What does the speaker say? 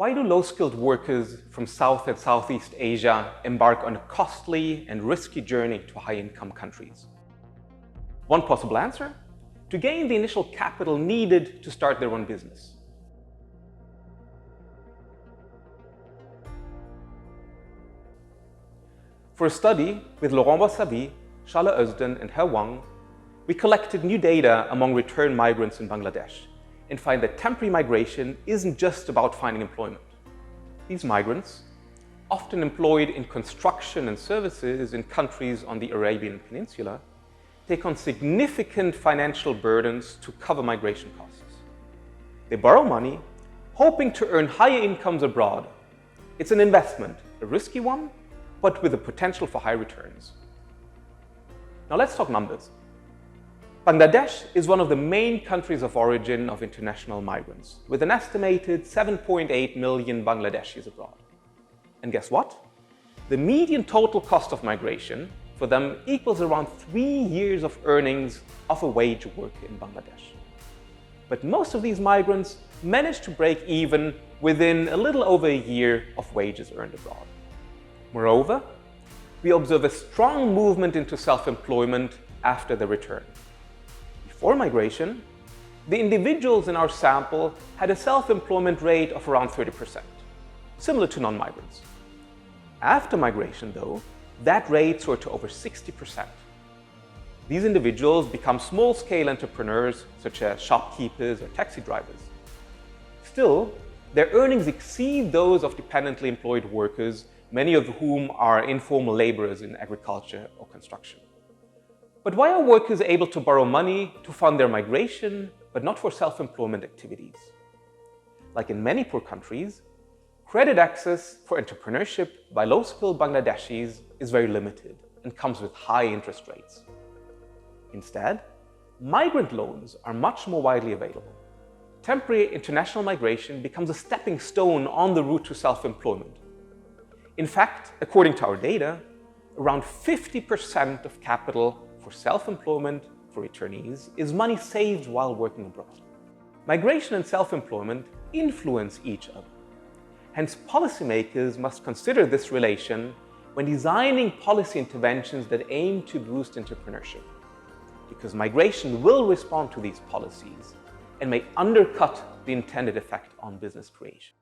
Why do low-skilled workers from South and Southeast Asia embark on a costly and risky journey to high-income countries? One possible answer: to gain the initial capital needed to start their own business. For a study with Laurent Bossavie, Caglar Ozden and He Wang, we collected new data among returned migrants in Bangladesh and find that temporary migration isn't just about finding employment. These migrants, often employed in construction and services in countries on the Arabian Peninsula, take on significant financial burdens to cover migration costs. They borrow money, hoping to earn higher incomes abroad. It's an investment, a risky one, but with the potential for high returns. Now let's talk numbers. Bangladesh is one of the main countries of origin of international migrants, with an estimated 7.8 million Bangladeshis abroad. And guess what? The median total cost of migration for them equals around 3 years of earnings of a wage worker in Bangladesh. But most of these migrants manage to break even within a little over a year of wages earned abroad. Moreover, we observe a strong movement into self-employment after the return. Before migration, the individuals in our sample had a self-employment rate of around 30%, similar to non-migrants. After migration, though, that rate soared to over 60%. These individuals become small-scale entrepreneurs, such as shopkeepers or taxi drivers. Still, their earnings exceed those of dependently employed workers, many of whom are informal laborers in agriculture or construction. But why are workers able to borrow money to fund their migration, but not for self-employment activities? Like in many poor countries, credit access for entrepreneurship by low-skilled Bangladeshis is very limited and comes with high interest rates. Instead, migrant loans are much more widely available. Temporary international migration becomes a stepping stone on the route to self-employment. In fact, according to our data, around 50% of capital for self-employment for returnees is money saved while working abroad. Migration and self-employment influence each other. Hence, policymakers must consider this relation when designing policy interventions that aim to boost entrepreneurship, because migration will respond to these policies and may undercut the intended effect on business creation.